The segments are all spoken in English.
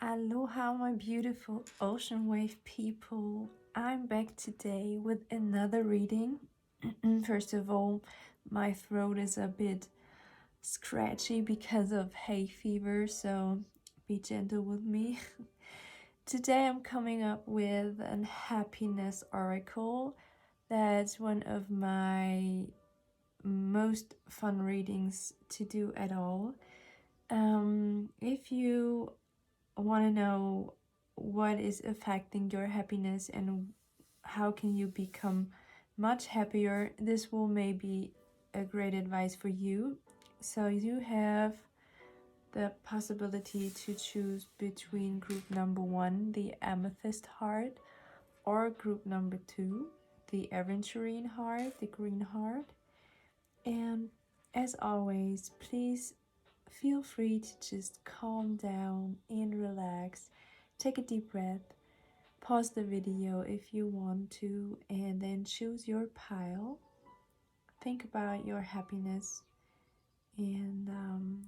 Aloha, my beautiful ocean wave people. I'm back today with another reading. First of all, my throat is a bit scratchy because of hay fever, so be gentle with me. Today I'm coming up with an happiness oracle. That's one of my most fun readings to do at all. If you want to know what is affecting your happiness and how can you become much happier, this will maybe a great advice for you. So you have the possibility to choose between group number 1, the amethyst heart, or group number 2, the aventurine heart, the green heart. And as always, please feel free to just calm down and relax. Take a deep breath, pause the video if you want to, and then choose your pile. Think about your happiness and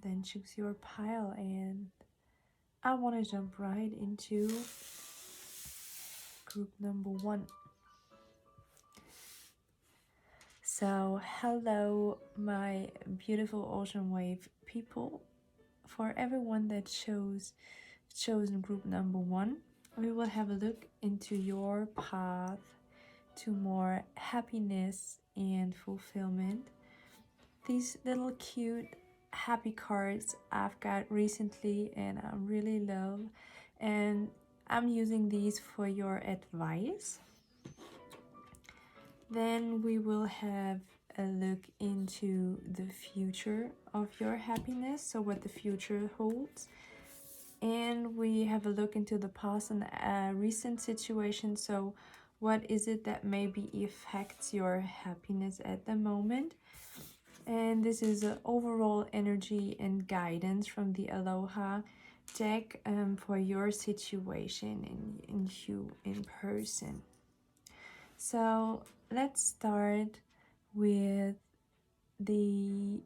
then choose your pile. And I want to jump right into group number 1. So hello, my beautiful ocean wave people. For everyone that chosen group number 1, we will have a look into your path to more happiness and fulfillment. These little cute happy cards I've got recently and I really love, and I'm using these for your advice. Then we will have a look into the future of your happiness, so what the future holds. And we have a look into the past and recent situation, so what is it that maybe affects your happiness at the moment. And this is an overall energy and guidance from the Aloha deck for your situation and you in person. So let's start with the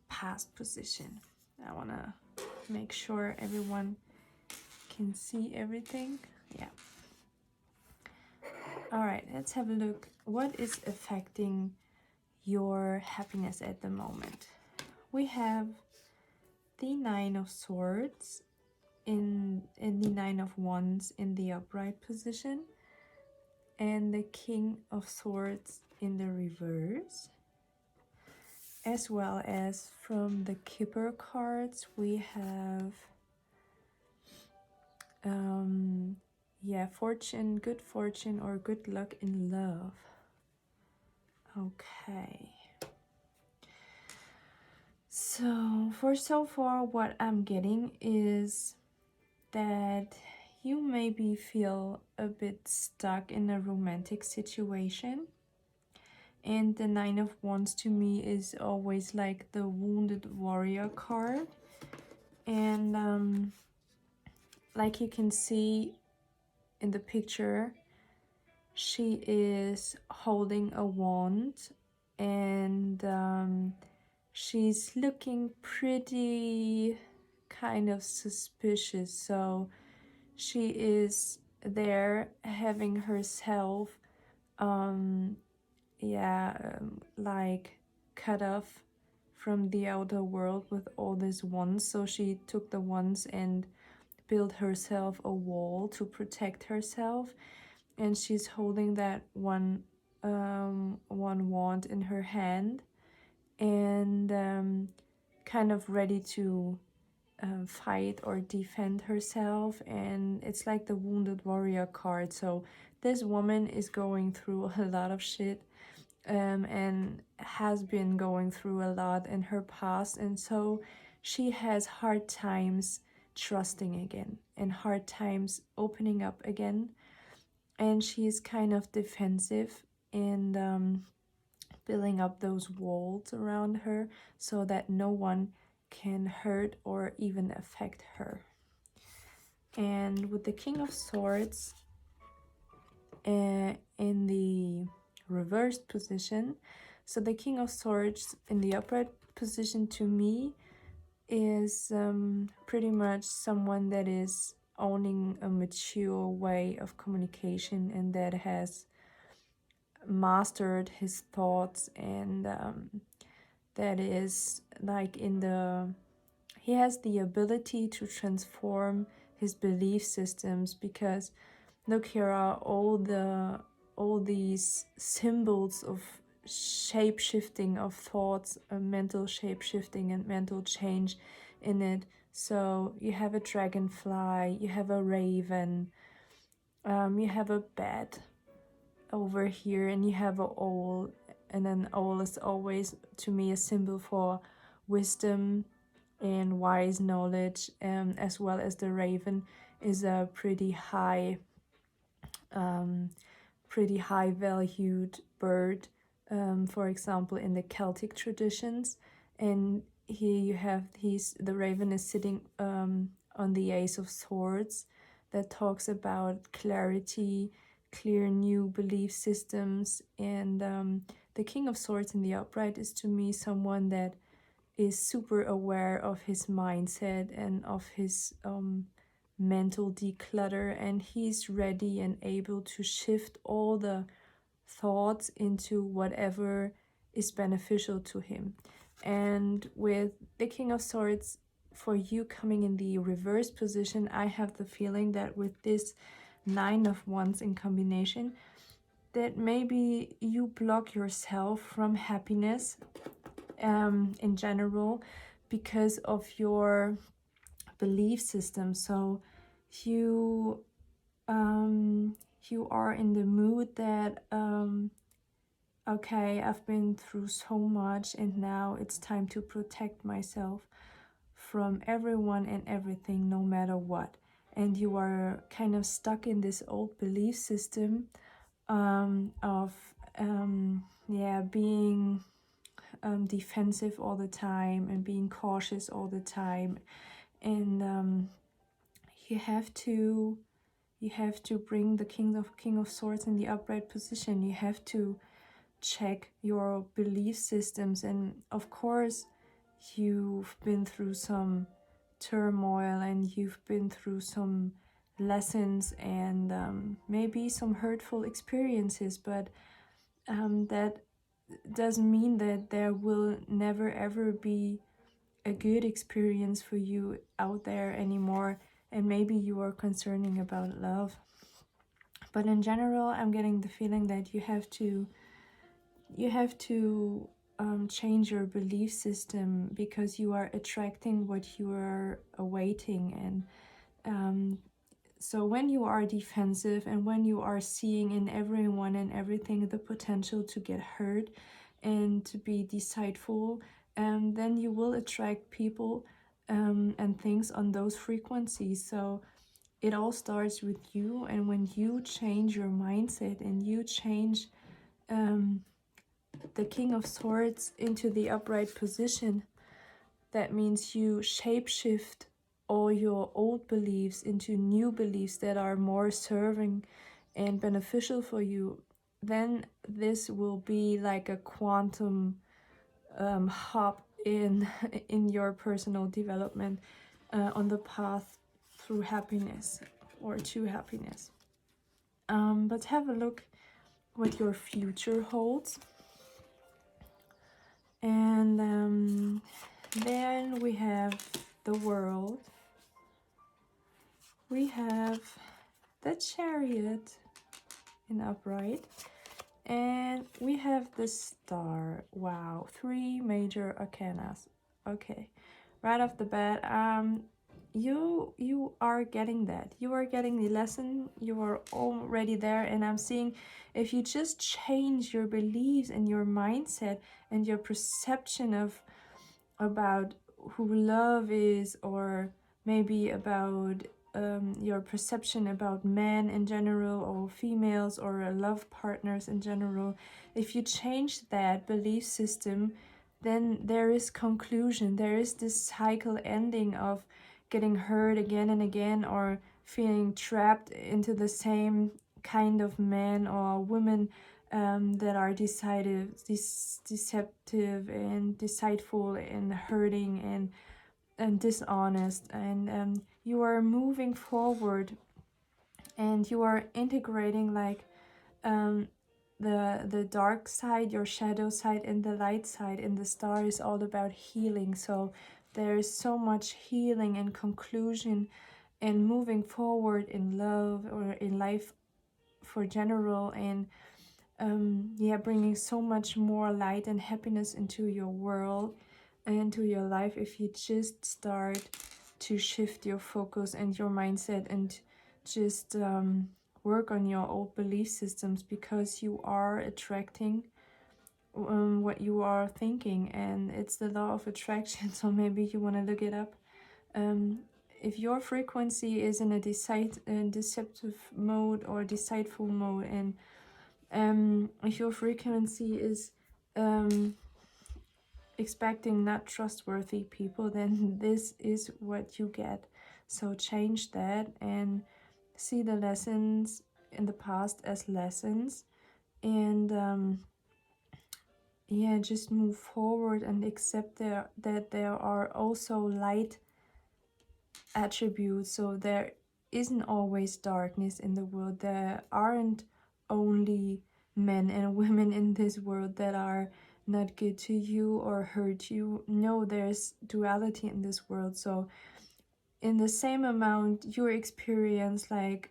past position. I want to make sure everyone can see everything. Yeah. All right, let's have a look. What is affecting your happiness at the moment? We have the 9 of Swords in the 9 of Wands in the upright position, and the King of Swords in the reverse. As well as from the Kipper cards, we have fortune, good fortune, or good luck in love. Okay. So far what I'm getting is that you maybe feel a bit stuck in a romantic situation. And the 9 of Wands to me is always like the wounded warrior card. And like you can see in the picture, she is holding a wand and she's looking pretty kind of suspicious. So she is there having herself like cut off from the outer world with all these wands. So she took the wands and built herself a wall to protect herself, and she's holding that one wand in her hand and kind of ready to fight or defend herself. And it's like the wounded warrior card. So this woman is going through a lot of shit and has been going through a lot in her past, and so she has hard times trusting again and hard times opening up again, and she's kind of defensive and building up those walls around her so that no one can hurt or even affect her. And with the King of Swords in the reversed position, so the King of Swords in the upright position to me is pretty much someone that is owning a mature way of communication and that has mastered his thoughts, and that is like he has the ability to transform his belief systems, because look, here are all these symbols of shape shifting of thoughts, mental shape shifting and mental change in it. So you have a dragonfly, you have a raven, you have a bat over here, and you have a owl. And an owl is always, to me, a symbol for wisdom and wise knowledge, as well as the raven is a pretty high valued bird, for example, in the Celtic traditions. And here you have the raven is sitting on the Ace of Swords, that talks about clarity, clear new belief systems. And the King of Swords in the upright is, to me, someone that is super aware of his mindset and of his mental declutter, and he's ready and able to shift all the thoughts into whatever is beneficial to him. And with the King of Swords, for you coming in the reverse position, I have the feeling that with this Nine of Wands in combination, that maybe you block yourself from happiness in general because of your belief system. So you you are in the mood that okay, I've been through so much and now it's time to protect myself from everyone and everything, no matter what. And you are kind of stuck in this old belief system of being defensive all the time and being cautious all the time. And you have to bring the King of Swords in the upright position. You have to check your belief systems, and of course you've been through some turmoil and you've been through some lessons and maybe some hurtful experiences, but that doesn't mean that there will never ever be a good experience for you out there anymore. And maybe you are concerning about love, but in general I'm getting the feeling that you have to change your belief system, because you are attracting what you are awaiting. And so when you are defensive and when you are seeing in everyone and everything the potential to get hurt and to be deceitful, then you will attract people and things on those frequencies. So it all starts with you, and when you change your mindset and you change the King of Swords into the upright position, that means you shapeshift all your old beliefs into new beliefs that are more serving and beneficial for you. Then this will be like a quantum hop in your personal development on the path through happiness or to happiness. But have a look what your future holds. And then we have the World. We have the Chariot in upright. And we have the Star. Wow, 3 major arcanas. Okay, right off the bat, you are getting that. You are getting the lesson. You are already there, and I'm seeing if you just change your beliefs and your mindset and your perception of about who love is, or maybe about your perception about men in general, or females, or love partners in general. If you change that belief system, then there is conclusion. There is this cycle ending of getting hurt again and again, or feeling trapped into the same kind of men or women that are deceptive and deceitful and hurting. And dishonest, and you are moving forward, and you are integrating like the dark side, your shadow side, and the light side. And the star is all about healing, so there is so much healing and conclusion and moving forward in love or in life for general, and yeah, bringing so much more light and happiness into your world and into your life if you just start to shift your focus and your mindset, and just work on your old belief systems, because you are attracting what you are thinking, and it's the law of attraction. So maybe you want to look it up. If your frequency is in a deceptive mode or deceitful mode, and if your frequency is expecting not trustworthy people, then this is what you get. So change that and see the lessons in the past as lessons, and yeah, just move forward and accept that there are also light attributes. So there isn't always darkness in the world. There aren't only men and women in this world that are not good to you or hurt you. No, there's duality in this world. So in the same amount you experience like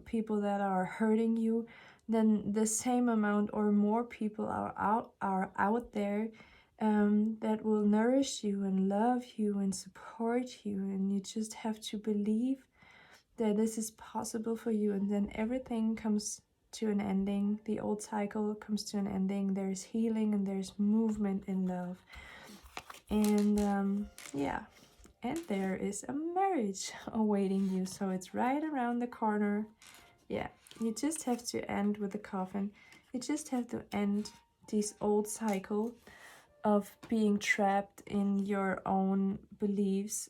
people that are hurting you, then the same amount or more people are out there that will nourish you and love you and support you. And you just have to believe that this is possible for you, and then everything comes to an ending. The old cycle comes to an ending. There's healing and there's movement in love, and yeah, and there is a marriage awaiting you, so it's right around the corner. Yeah, you just have to end with the coffin. You just have to end this old cycle of being trapped in your own beliefs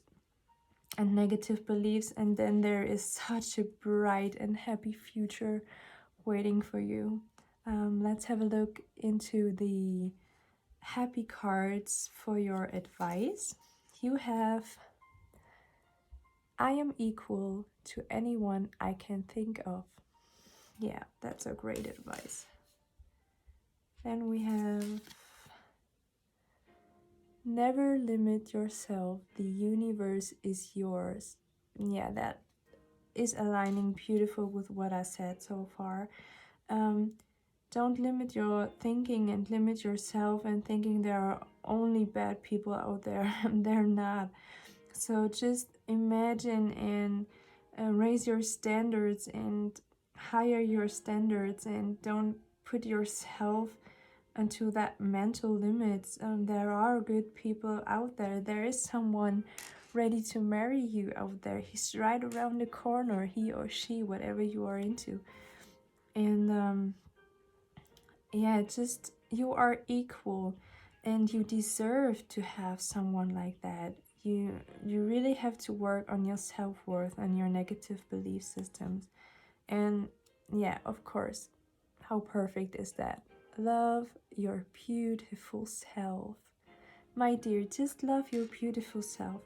and negative beliefs, and then there is such a bright and happy future waiting for you. Let's have a look into the happy cards for your advice. You have, I am equal to anyone I can think of. Yeah, that's a great advice. Then we have, never limit yourself. The universe is yours. Yeah, that is aligning beautiful with what I said so far. Don't limit your thinking and limit yourself and thinking there are only bad people out there. They're not. So just imagine and raise your standards and higher your standards, and don't put yourself into that mental limits. There are good people out there. There is someone ready to marry you out there. He's right around the corner, he or she, whatever you are into. And yeah, just you are equal and you deserve to have someone like that. You really have to work on your self-worth and your negative belief systems. And yeah, of course, how perfect is that? Love your beautiful self. My dear, just love your beautiful self.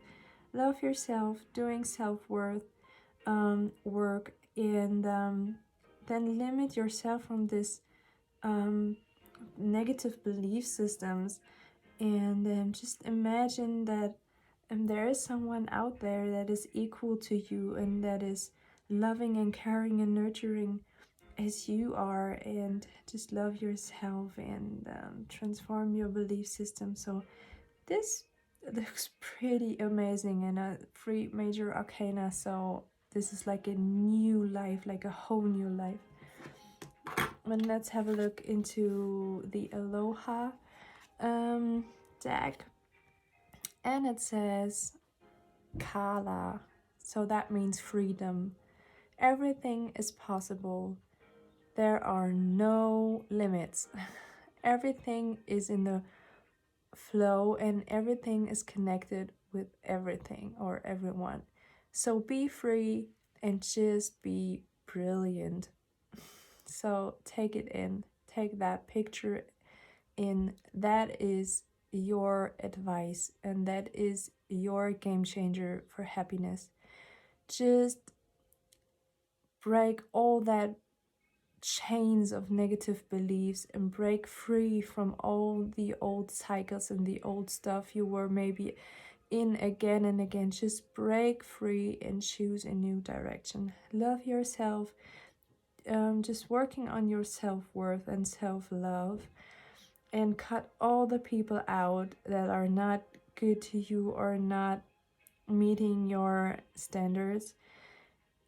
Love yourself, doing self-worth work, and then limit yourself from this negative belief systems, and just imagine that there is someone out there that is equal to you and that is loving and caring and nurturing as you are. And just love yourself and transform your belief system. So this looks pretty amazing, and a 3 major arcana, so this is like a new life, like a whole new life. And let's have a look into the Aloha deck, and it says Kala, so that means freedom. Everything is possible. There are no limits. Everything is in the flow and everything is connected with everything or everyone. So be free and just be brilliant. So take it in, take that picture in. That is your advice and that is your game changer for happiness. Just break all that chains of negative beliefs and break free from all the old cycles and the old stuff you were maybe in again and again. Just break free and choose a new direction. Love yourself. Just working on your self-worth and self-love, and cut all the people out that are not good to you or not meeting your standards,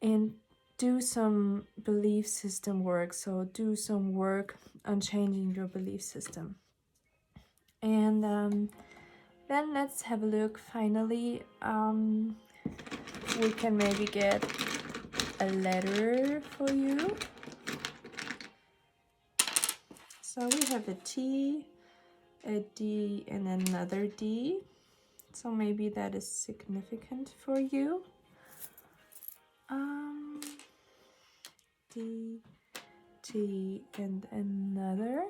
and do some belief system work. So do some work on changing your belief system. And then let's have a look. Finally, we can maybe get a letter for you. So we have a T, a D, and another D. So maybe that is significant for you. D, T, and another.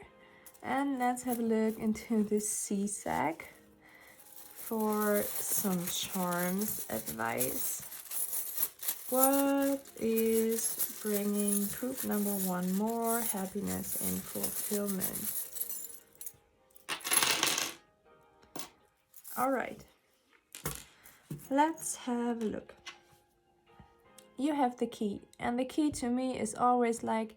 And let's have a look into this C sack for some charms advice. What is bringing group number 1 more happiness and fulfillment? All right, let's have a look. You have the key, and the key to me is always like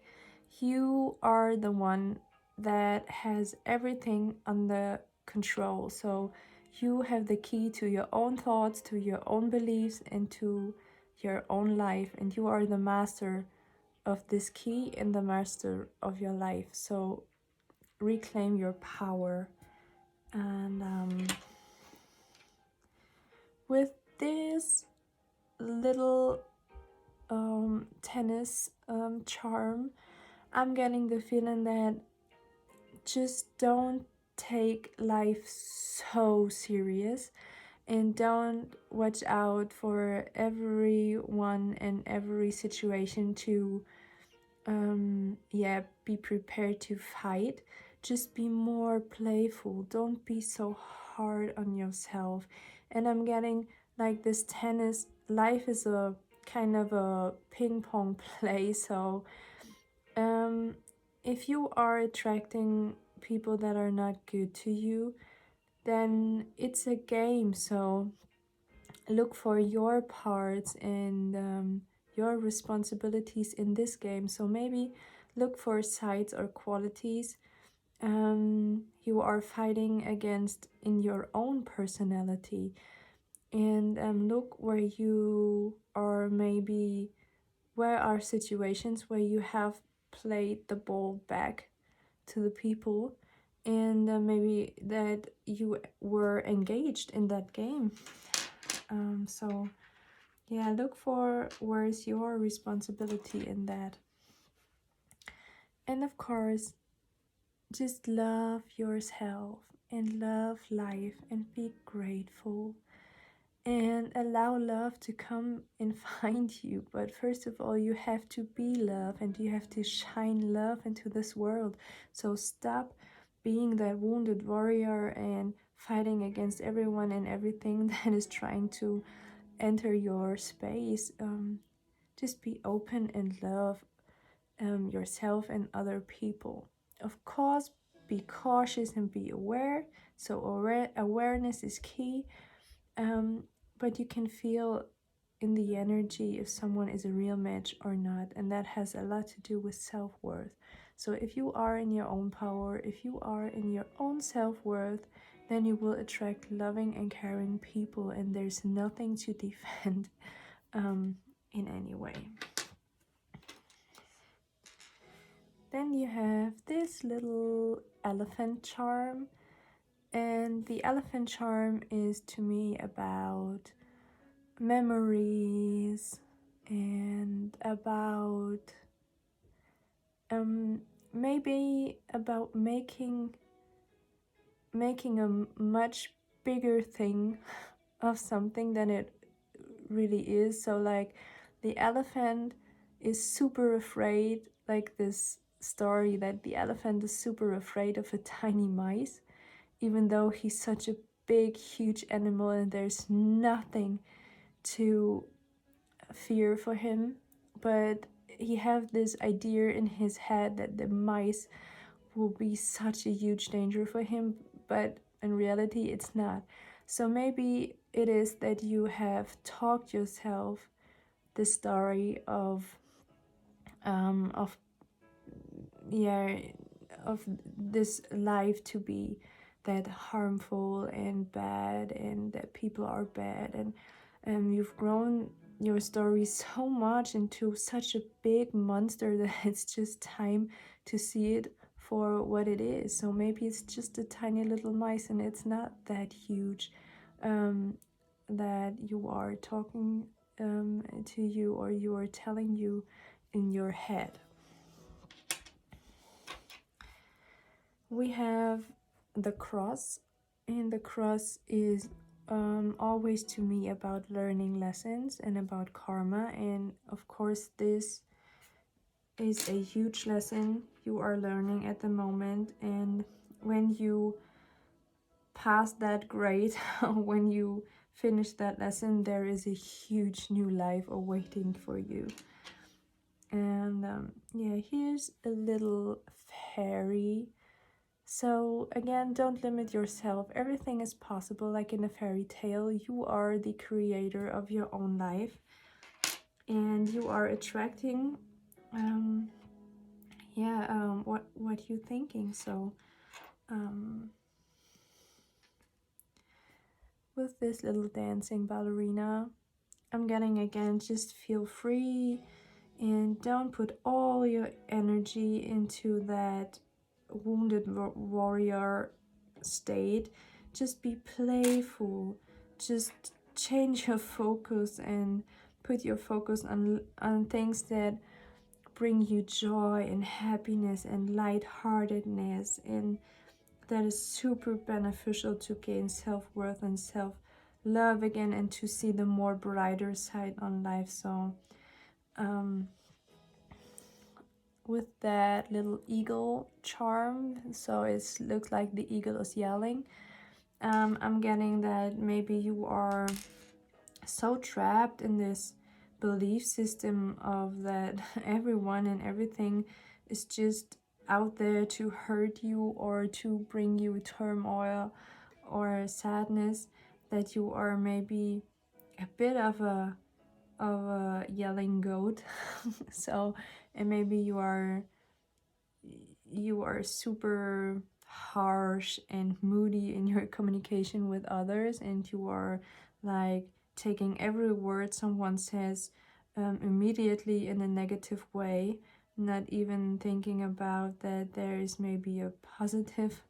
you are the one that has everything under control. So you have the key to your own thoughts, to your own beliefs, and to your own life, and you are the master of this key and the master of your life. So reclaim your power. And with this little tennis charm, I'm getting the feeling that just don't take life so serious, and don't watch out for everyone and every situation to be prepared to fight. Just be more playful. Don't be so hard on yourself. And I'm getting like this tennis, life is a kind of a ping pong play. So if you are attracting people that are not good to you, then it's a game. So look for your parts and your responsibilities in this game. So maybe look for sides or qualities you are fighting against in your own personality, and look where you are, maybe where are situations where you have played the ball back to the people, and maybe that you were engaged in that game. So yeah, look for where is your responsibility in that. And of course, just love yourself and love life and be grateful and allow love to come and find you. But first of all, you have to be love, and you have to shine love into this world. So stop being that wounded warrior and fighting against everyone and everything that is trying to enter your space. Just be open and love yourself and other people. Of course, be cautious and be aware. So awareness is key. But you can feel in the energy if someone is a real match or not, and that has a lot to do with self-worth. So if you are in your own power, if you are in your own self-worth, then you will attract loving and caring people, and there's nothing to defend in any way. Then you have this little elephant charm, and the elephant charm is to me about memories and about maybe about making a much bigger thing of something than it really is. So like the elephant is super afraid, like this story that the elephant is super afraid of a tiny mice, even though he's such a big, huge animal, and there's nothing to fear for him. But he have this idea in his head that the mice will be such a huge danger for him, but in reality it's not. So maybe it is that you have talked yourself the story of yeah, of this life to be that harmful and bad, and that people are bad, and you've grown your story so much into such a big monster that it's just time to see it for what it is. So maybe it's just a tiny little mice and it's not that huge, that you are talking to you, or you are telling you in your head. We have the cross, and the cross is always to me about learning lessons and about karma. And of course, this is a huge lesson you are learning at the moment. And when you pass that grade, when you finish that lesson, there is a huge new life awaiting for you. And yeah, here's a little fairy. So again, don't limit yourself. Everything is possible, like in a fairy tale. You are the creator of your own life, and you are attracting what you're thinking. So with this little dancing ballerina, I'm getting again, just feel free and don't put all your energy into that wounded warrior state. Just be playful, just change your focus and put your focus on things that bring you joy and happiness and lightheartedness, and that is super beneficial to gain self-worth and self-love again, and to see the more brighter side on life. So with that little eagle charm, so it looks like the eagle is yelling. I'm getting that maybe you are so trapped in this belief system of that everyone and everything is just out there to hurt you or to bring you turmoil or sadness, that you are maybe a bit of a yelling goat. So, and maybe you are super harsh and moody in your communication with others, and you are like taking every word someone says immediately in a negative way, not even thinking about that there is maybe a positive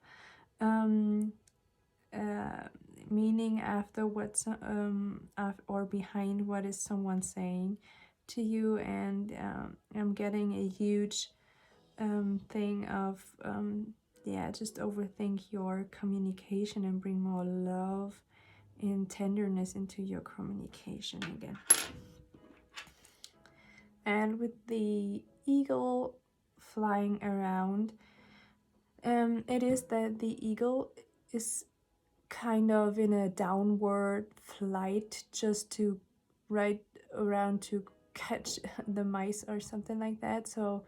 meaning after what or behind what is someone saying to you. And I'm getting a huge thing of just overthink your communication and bring more love and tenderness into your communication again. And with the eagle flying around, it is that the eagle is kind of in a downward flight, just to right around to catch the mice or something like that. So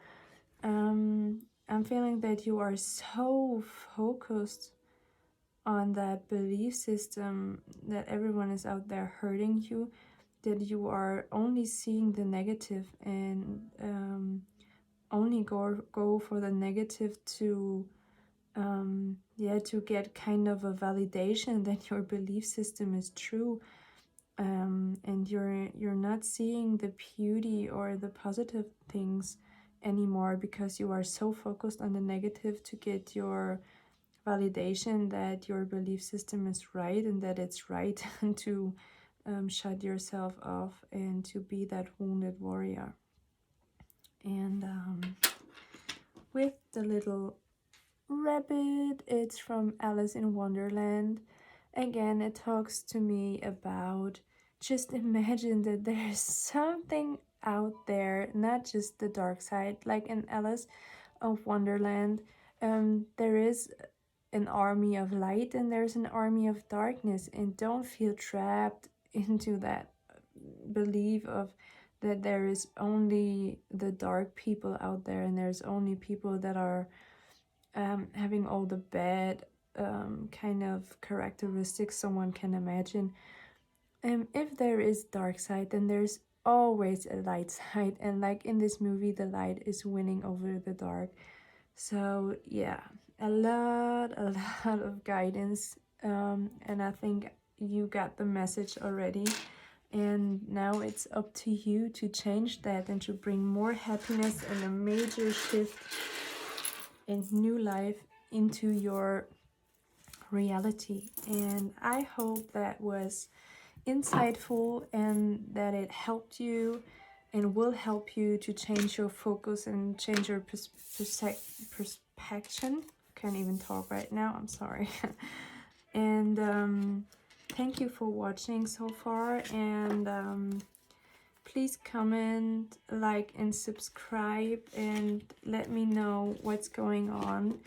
I'm feeling that you are so focused on that belief system that everyone is out there hurting you, that you are only seeing the negative and only go for the negative to to get kind of a validation that your belief system is true, and you're not seeing the beauty or the positive things anymore, because you are so focused on the negative to get your validation that your belief system is right and that it's right to shut yourself off and to be that wounded warrior. And with the little rabbit, it's from Alice in Wonderland. Again, it talks to me about just imagine that there's something out there, not just the dark side. Like in Alice of Wonderland, there is an army of light and there's an army of darkness, and don't feel trapped into that belief of that there is only the dark people out there and there's only people that are having all the bad kind of characteristics someone can imagine. If there is dark side, then there's always a light side, and like in this movie, the light is winning over the dark. So yeah, a lot of guidance, and I think you got the message already. And now it's up to you to change that and to bring more happiness and a major shift and new life into your reality. And I hope that was insightful and that it helped you and will help you to change your focus and change your perspective. Can't even talk right now, I'm sorry. And thank you for watching so far, and please comment, like, and subscribe, and let me know what's going on.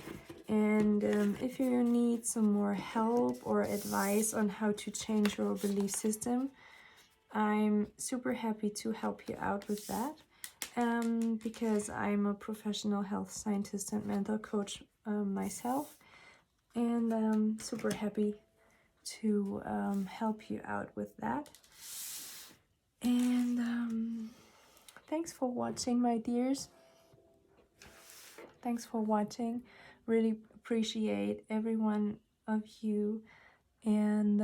And if you need some more help or advice on how to change your belief system, I'm super happy to help you out with that, because I'm a professional health scientist and mental coach myself, and I'm super happy to help you out with that. And thanks for watching, my dears. Thanks for watching. Really appreciate every one of you. And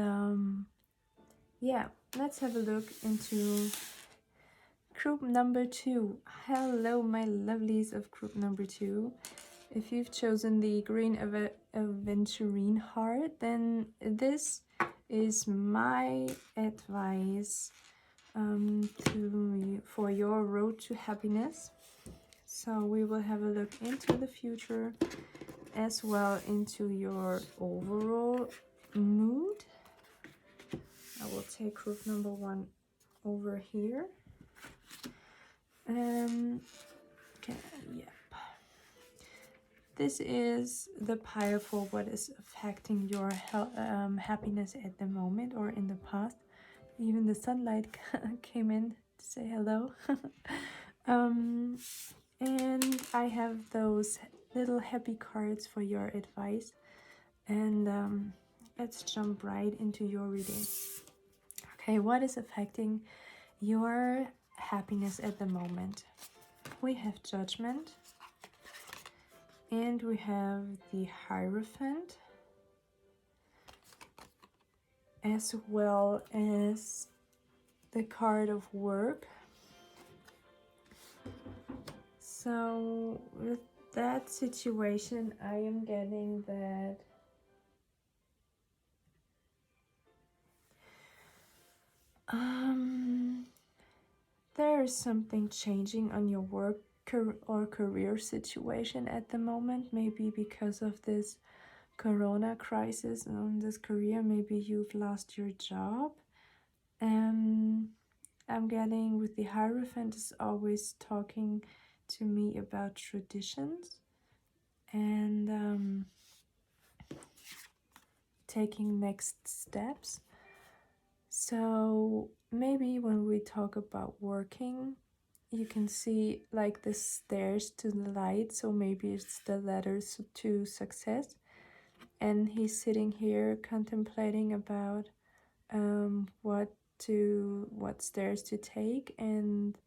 yeah, let's have a look into group number 2. Hello, my lovelies of group number 2. If you've chosen the green aventurine heart, then this is my advice for your road to happiness. So we will have a look into the future as well into your overall mood. I will take group number 1 over here. Okay, yep. This is the pile for what is affecting your happiness at the moment or in the past. Even the sunlight came in to say hello. And I have those little happy cards for your advice. And let's jump right into your reading. Okay, what is affecting your happiness at the moment? We have Judgment, and we have the Hierophant, as well as the card of Work. So with that situation, I am getting that there is something changing on your work or career situation at the moment, maybe because of this corona crisis on this career. Maybe you've lost your job. I'm getting with the Hierophant is always talking to me about traditions and taking next steps. So maybe when we talk about working, you can see like the stairs to the light, so maybe it's the ladders to success. And he's sitting here contemplating about what stairs to take, and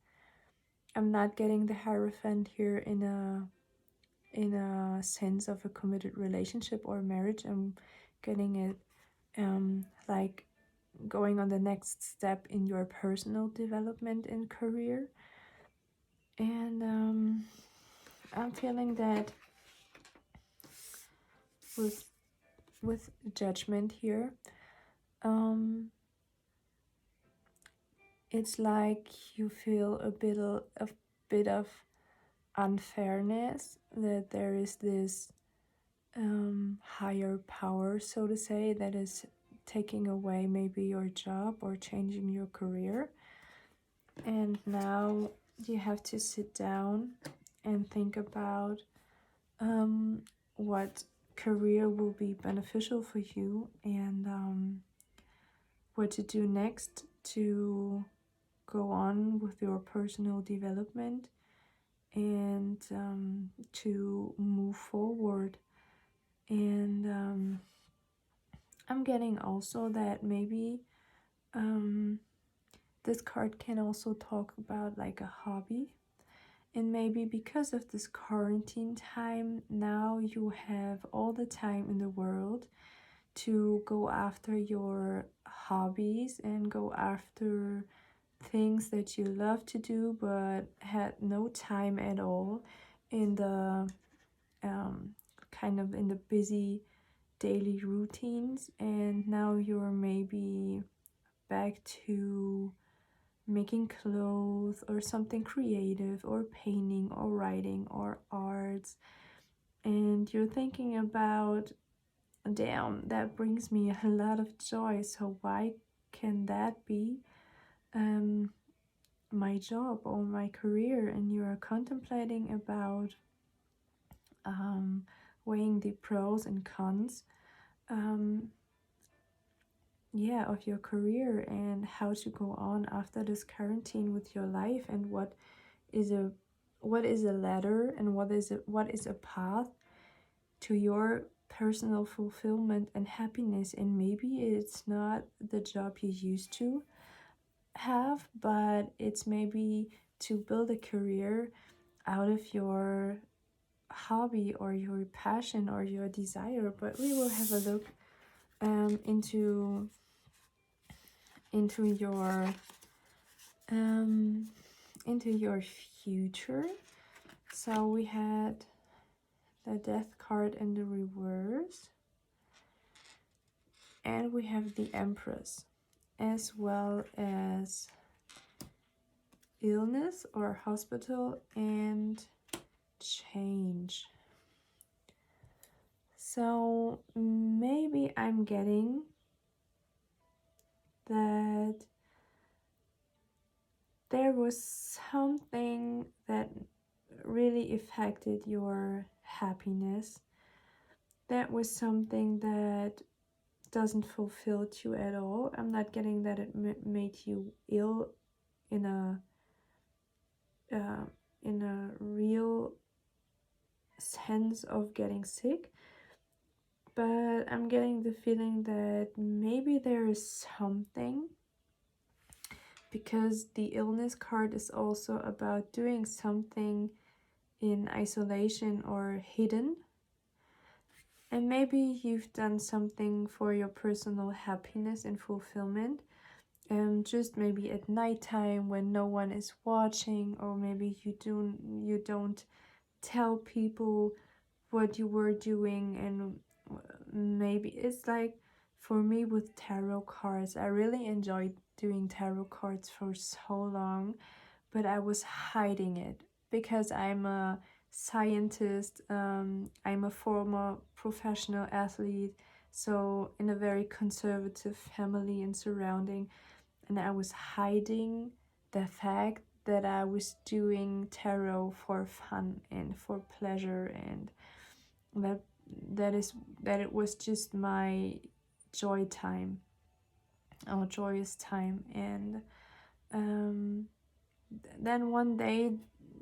I'm not getting the Hierophant here in a sense of a committed relationship or marriage. I'm getting it like going on the next step in your personal development and career. And I'm feeling that with Judgment here, it's like you feel a bit of unfairness, that there is this higher power, so to say, that is taking away maybe your job or changing your career. And now you have to sit down and think about what career will be beneficial for you, and what to do next to go on with your personal development and to move forward. And I'm getting also that maybe this card can also talk about like a hobby. And maybe because of this quarantine time, now you have all the time in the world to go after your hobbies and go after things that you love to do but had no time at all in the kind of in the busy daily routines. And now you're maybe back to making clothes or something creative or painting or writing or arts, and you're thinking about, damn, that brings me a lot of joy, so why can that be my job or my career? And you're contemplating about weighing the pros and cons of your career and how to go on after this quarantine with your life, and what is a ladder and what is a path to your personal fulfillment and happiness. And maybe it's not the job you used to have, but it's maybe to build a career out of your hobby or your passion or your desire. But we will have a look into your into your future. So we had the Death card in the reverse, and we have the Empress, as well as illness or hospital and change. So maybe I'm getting that there was something that really affected your happiness. That was something that doesn't fulfill you at all. I'm not getting that it made you ill in a real sense of getting sick, but I'm getting the feeling that maybe there is something, because the illness card is also about doing something in isolation or hidden. And maybe you've done something for your personal happiness and fulfillment, just maybe at nighttime when no one is watching, or maybe you don't tell people what you were doing. And maybe it's like, for me with tarot cards, I really enjoyed doing tarot cards for so long, but I was hiding it because I'm a scientist, I'm a former professional athlete, so in a very conservative family and surrounding, and I was hiding the fact that I was doing tarot for fun and for pleasure, and that it was just my joy time, or joyous time. And then one day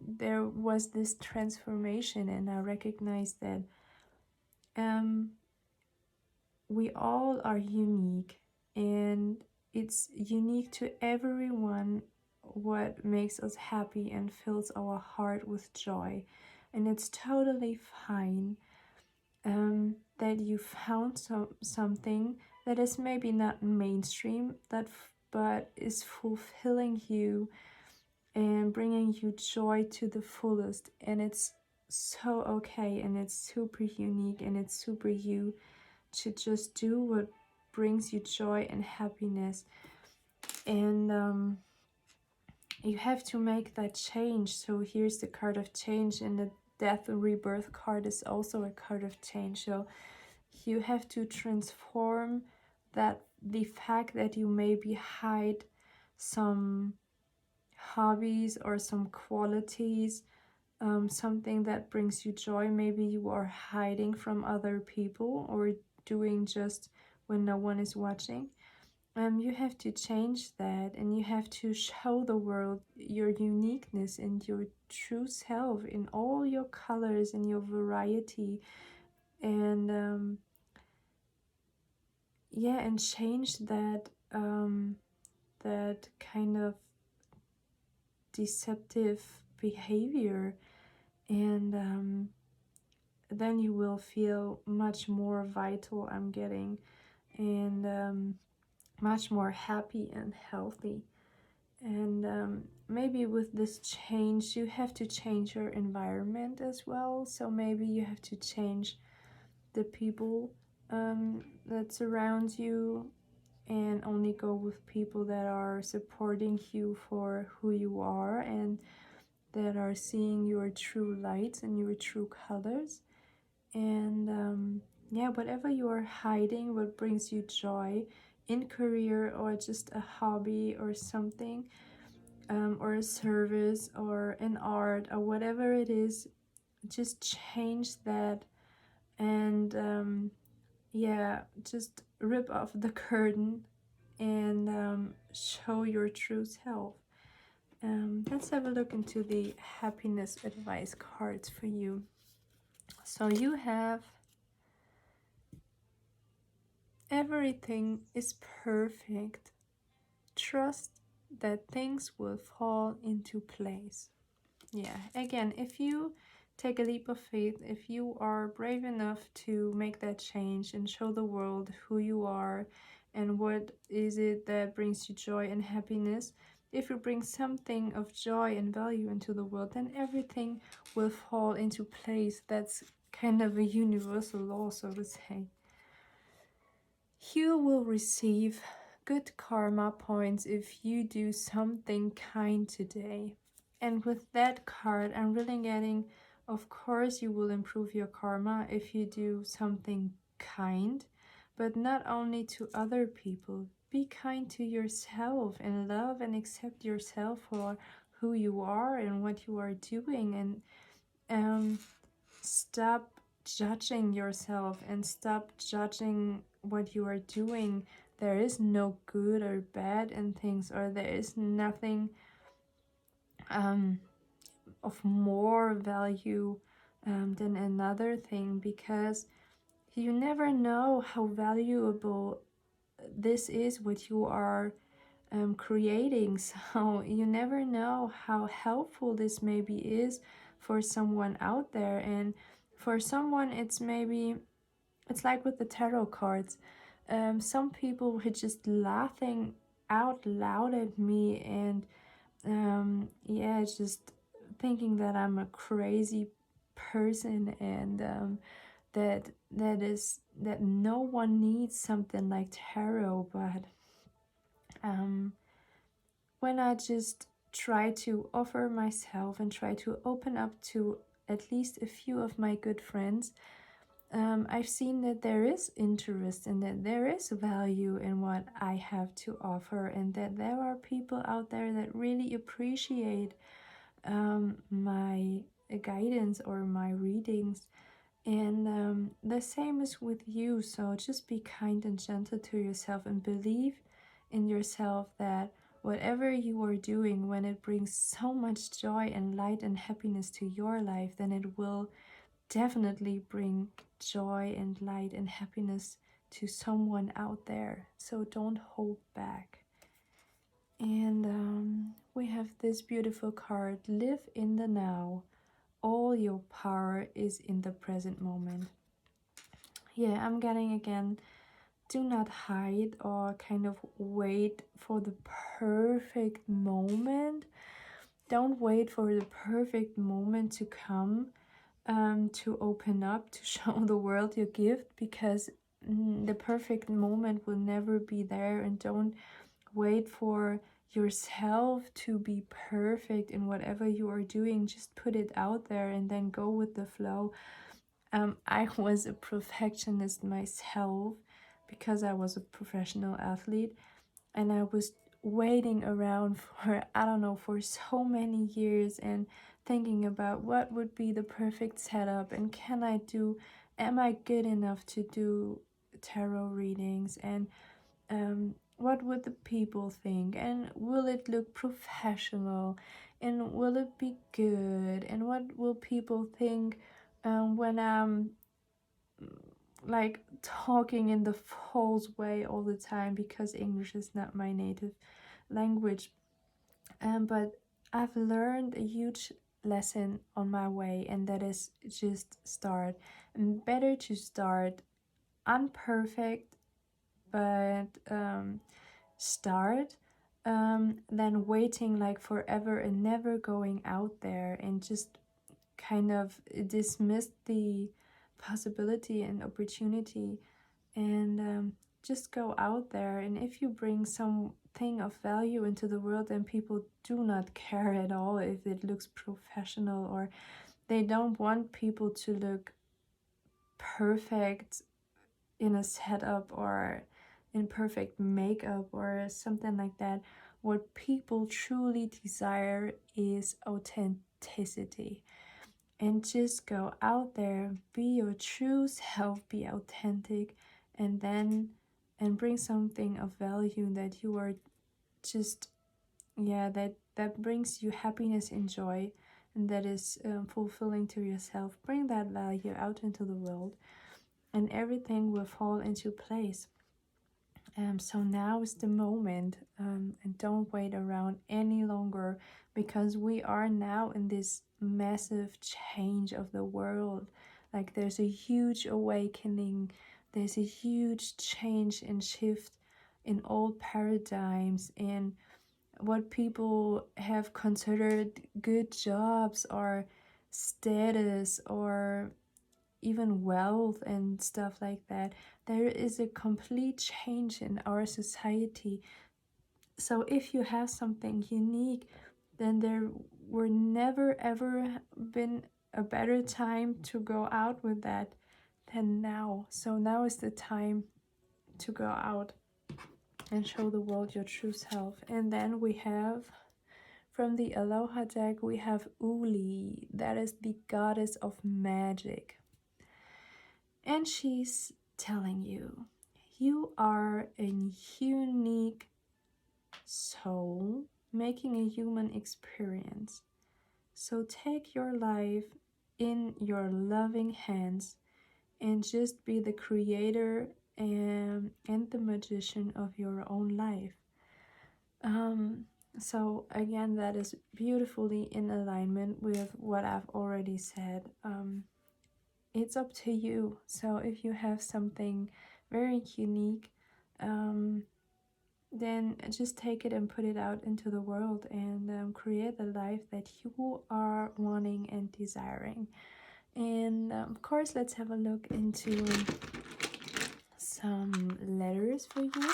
there was this transformation, and I recognized that we all are unique, and it's unique to everyone what makes us happy and fills our heart with joy. And it's totally fine that you found something that is maybe not mainstream, but is fulfilling you and bringing you joy to the fullest. And it's so okay, and it's super unique, and it's super you to just do what brings you joy and happiness. And you have to make that change. So here's the card of change, and the Death and Rebirth card is also a card of change. So you have to transform that, the fact that you maybe hide some hobbies or some qualities something that brings you joy. Maybe you are hiding from other people or doing just when no one is watching. You have to change that, and you have to show the world your uniqueness and your true self in all your colors and your variety, and yeah, and change that that kind of deceptive behavior, and then you will feel much more vital, I'm getting, and much more happy and healthy. And maybe with this change, you have to change your environment as well. So maybe you have to change the people that surround you, and only go with people that are supporting you for who you are and that are seeing your true lights and your true colors. And yeah, whatever you are hiding, what brings you joy in career or just a hobby or something, or a service or an art or whatever it is, just change that, and yeah, just rip off the curtain and show your true self. Let's have a look into the happiness advice cards for you. So you have everything is perfect. Trust that things will fall into place. Yeah, again, if you take a leap of faith, if you are brave enough to make that change and show the world who you are and what is it that brings you joy and happiness, if you bring something of joy and value into the world, then everything will fall into place. That's kind of a universal law, so to say. You will receive good karma points if you do something kind today. And with that card, I'm really getting, of course, you will improve your karma if you do something kind, but not only to other people. Be kind to yourself and love and accept yourself for who you are and what you are doing, and stop judging yourself and stop judging what you are doing. There is no good or bad in things, or there is nothing of more value than another thing, because you never know how valuable this is what you are creating. So you never know how helpful this maybe is for someone out there. And for someone, it's like with the tarot cards. Some people were just laughing out loud at me, and yeah, just thinking that I'm a crazy person, and that no one needs something like tarot. But when I just try to offer myself and try to open up to at least a few of my good friends, I've seen that there is interest and that there is value in what I have to offer, and that there are people out there that really appreciate my guidance or my readings. And the same is with you. So just be kind and gentle to yourself and believe in yourself that whatever you are doing, when it brings so much joy and light and happiness to your life, then it will definitely bring joy and light and happiness to someone out there. So don't hold back. And we have this beautiful card: live in the now. All your power is in the present moment. Yeah, I'm getting again, do not hide or kind of wait for the perfect moment. Don't wait for the perfect moment to come, to open up, to show the world your gift, because the perfect moment will never be there. And don't wait for yourself to be perfect in whatever you are doing. Just put it out there and then go with the flow. I was a perfectionist myself because I was a professional athlete, and I was waiting around for, I don't know, for so many years and thinking about what would be the perfect setup and am I good enough to do tarot readings, and what would the people think, and will it look professional, and will it be good, and what will people think when I'm like talking in the false way all the time, because English is not my native language. But I've learned a huge lesson on my way, and that is just start. And better to start unperfect, but start than waiting like forever and never going out there and just kind of dismiss the possibility and opportunity, and just go out there. And if you bring something of value into the world, then people do not care at all if it looks professional, or they don't want people to look perfect in a setup or in perfect makeup or something like that. What people truly desire is authenticity. And just go out there, be your true self, be authentic, and bring something of value that you are just, yeah, that brings you happiness and joy, and that is fulfilling to yourself. Bring that value out into the world, and everything will fall into place. So now is the moment, and don't wait around any longer, because we are now in this massive change of the world. Like there's a huge awakening, there's a huge change and shift in old paradigms, in what people have considered good jobs or status or even wealth and stuff like that. There is a complete change in our society. So if you have something unique, then there were never ever been a better time to go out with that than now. So now is the time to go out and show the world your true self. And then we have, from the Aloha deck, we have Uli. That is the goddess of magic. And she's telling you, you are a unique soul making a human experience. So take your life in your loving hands and just be the creator and the magician of your own life. So again, that is beautifully in alignment with what I've already said. It's up to you. So if you have something very unique, then just take it and put it out into the world, and create the life that you are wanting and desiring. And of course, let's have a look into some letters for you.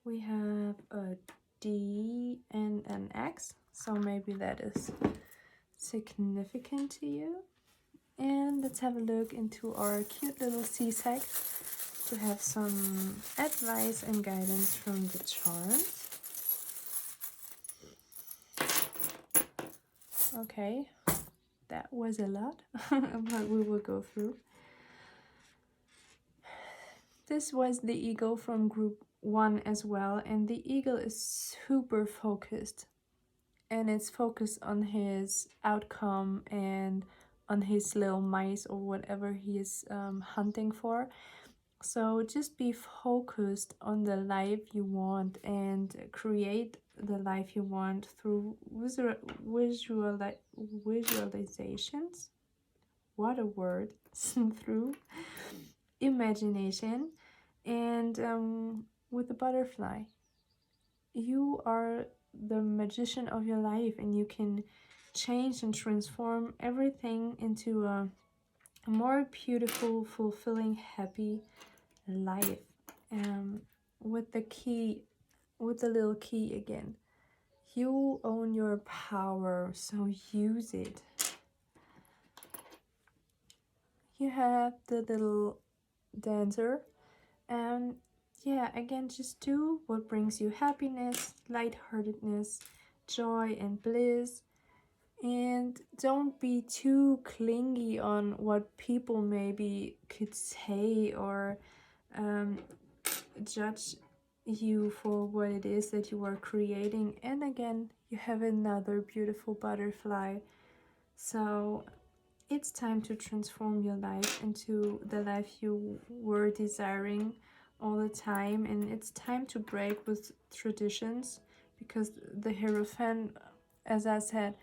We have a D and an X, so maybe that is significant to you. And let's have a look into our cute little sea-sack to have some advice and guidance from the charms. Okay, that was a lot, but we will go through. This was the eagle from group 1 as well, and the eagle is super focused, and it's focused on his outcome and on his little mice or whatever he is hunting for. So just be focused on the life you want and create the life you want through visualizations. What a word. Through imagination, and with the butterfly. You are the magician of your life, and you can change and transform everything into a more beautiful, fulfilling, happy life. With the key, with the little key again. You own your power, so use it. You have the little dancer, And yeah, again, just do what brings you happiness, lightheartedness, joy, and bliss. And don't be too clingy on what people maybe could say or um, judge you for what it is that you are creating. And again, you have another beautiful butterfly. So it's time to transform your life into the life you were desiring all the time. And it's time to break with traditions, because the Hierophant, as I said,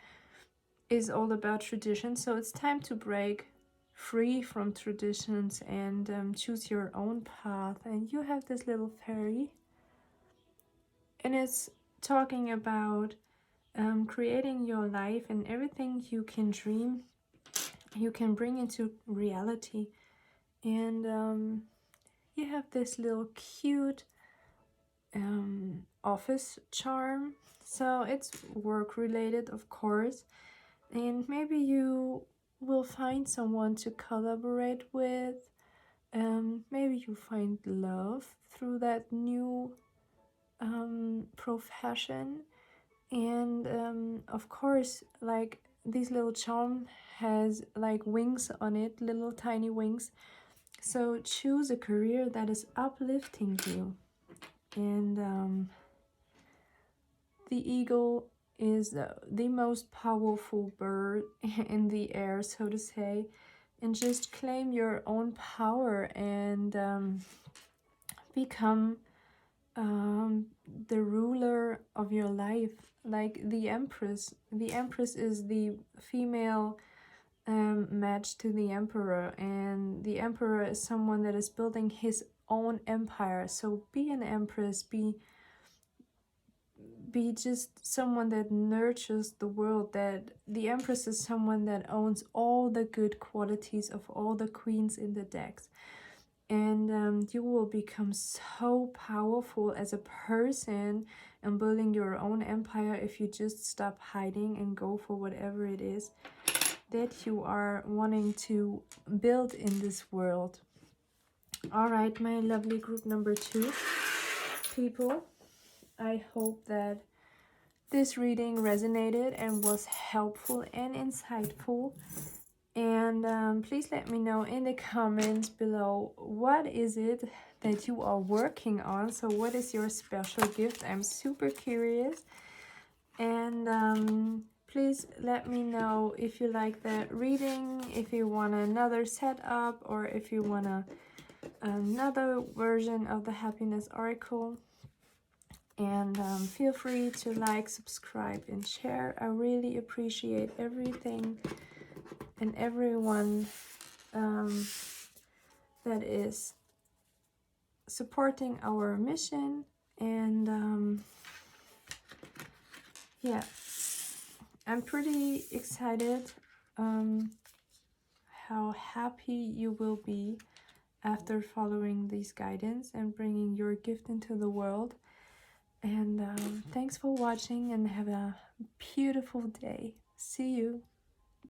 is all about tradition. So it's time to break free from traditions and choose your own path. And you have this little fairy, and it's talking about creating your life, and everything you can dream you can bring into reality. And you have this little cute office charm, so it's work related, of course. And maybe you will find someone to collaborate with. Maybe you find love through that new profession. And of course, like, this little charm has like wings on it, little tiny wings. So choose a career that is uplifting you. And the eagle is the most powerful bird in the air, so to say. And just claim your own power and become the ruler of your life, like the empress. The empress is the female match to the emperor, and the emperor is someone that is building his own empire. So be an empress, be just someone that nurtures the world. That the empress is someone that owns all the good qualities of all the queens in the decks. And you will become so powerful as a person and building your own empire if you just stop hiding and go for whatever it is that you are wanting to build in this world. All right, my lovely group number 2 people, I hope that this reading resonated and was helpful and insightful. And please let me know in the comments below, what is it that you are working on? So what is your special gift? I'm super curious. And please let me know if you like that reading, if you want another setup, or if you want another version of the happiness oracle. And feel free to like, subscribe, and share. I really appreciate everything and everyone that is supporting our mission. And yeah, I'm pretty excited how happy you will be after following these guidance and bringing your gift into the world. And thanks for watching, and have a beautiful day. See you.